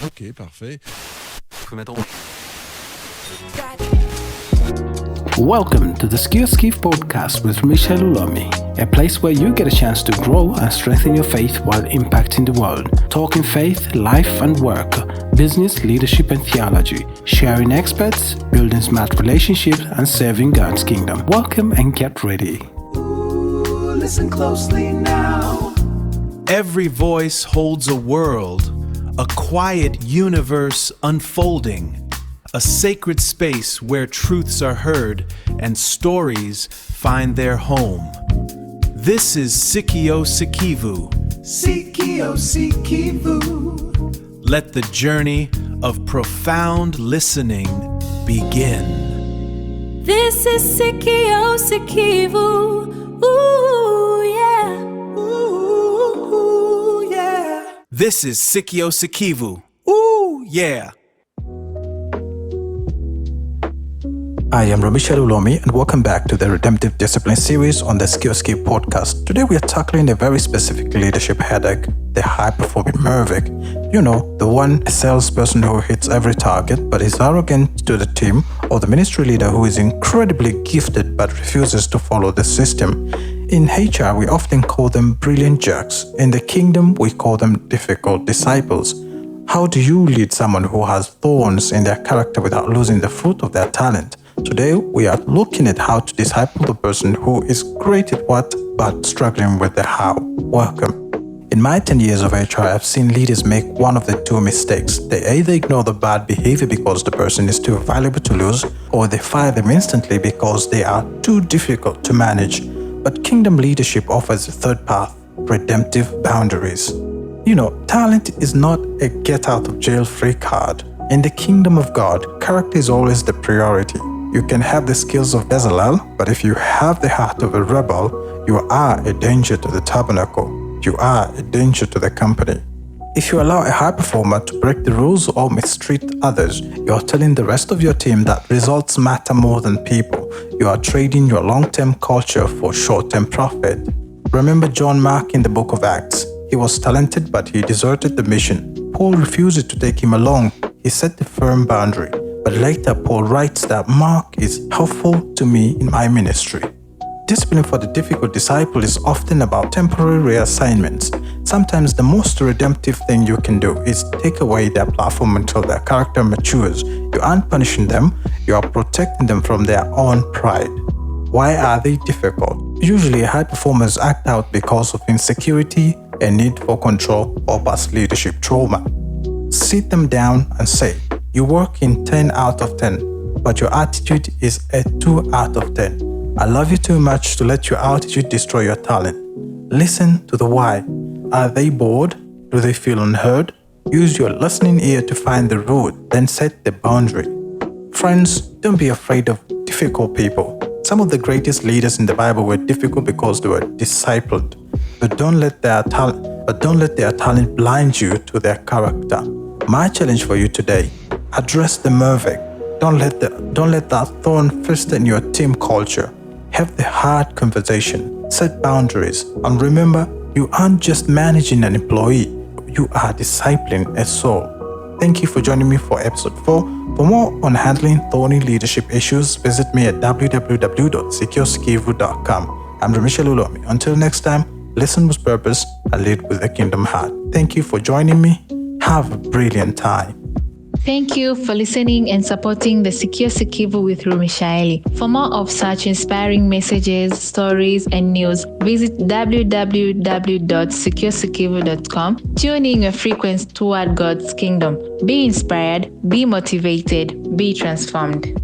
Ok, parfait. Welcome to the Sikivu podcast with Rumishael Ulomi, a place where you get a chance to grow and strengthen your faith while impacting the world. Talking faith, life and work, business, leadership and theology, sharing experts, building smart relationships and serving God's kingdom. Welcome and get ready. Ooh, listen closely now. Every voice holds a world, a quiet universe unfolding, a sacred space where truths are heard and stories find their home. This is Sikio Sikivu. Sikio, Sikivu. Let the journey of profound listening begin. This is Sikio Sikivu. Ooh, yeah. Ooh, yeah. This is Sikio Sikivu. Ooh, yeah. I am Rumishael Ulomi and welcome back to the Redemptive Discipline series on the Sikio podcast. Today we are tackling a very specific leadership headache, the high-performing Mervic. You know, the one, a salesperson who hits every target but is arrogant to the team, or the ministry leader who is incredibly gifted but refuses to follow the system. In HR, we often call them brilliant jerks. In the kingdom, we call them difficult disciples. How do you lead someone who has thorns in their character without losing the fruit of their talent? Today, we are looking at how to disciple the person who is great at what, but struggling with the how. Welcome. In my 10 years of HR, I've seen leaders make one of the two mistakes. They either ignore the bad behavior because the person is too valuable to lose, or they fire them instantly because they are too difficult to manage. But kingdom leadership offers a third path, redemptive boundaries. You know, talent is not a get-out-of-jail-free card. In the kingdom of God, character is always the priority. You can have the skills of Bezalel, but if you have the heart of a rebel, you are a danger to the tabernacle. You are a danger to the company. If you allow a high performer to break the rules or mistreat others, you are telling the rest of your team that results matter more than people. You are trading your long-term culture for short-term profit. Remember John Mark in the book of Acts. He was talented, but he deserted the mission. Paul refused to take him along. He set a firm boundary. But later, Paul writes that Mark is helpful to me in my ministry. Discipline for the difficult disciple is often about temporary reassignments. Sometimes the most redemptive thing you can do is take away their platform until their character matures. You aren't punishing them, you are protecting them from their own pride. Why are they difficult? Usually, high performers act out because of insecurity, a need for control, or past leadership trauma. Sit them down and say, you work in 10 out of 10, but your attitude is a 2 out of 10. I love you too much to let your attitude destroy your talent. Listen to the why. Are they bored? Do they feel unheard? Use your listening ear to find the root, then set the boundary. Friends, don't be afraid of difficult people. Some of the greatest leaders in the Bible were difficult because they were discipled. But don't let their talent blind you to their character. My challenge for you today: address the Mervic. Don't let that thorn fester in your team culture. Have the hard conversation. Set boundaries. And remember, you aren't just managing an employee. You are discipling a soul. Thank you for joining me for episode 4. For more on handling thorny leadership issues, visit me at www.sikiosikivu.com. I'm Rumishael Ulomi. Until next time, listen with purpose and lead with a kingdom heart. Thank you for joining me. Have a brilliant time. Thank you for listening and supporting the Sikio Sikivu with Rumishael. For more of such inspiring messages, stories, and news, visit www.sikiosikivu.com. Tune in your frequency toward God's kingdom. Be inspired, be motivated, be transformed.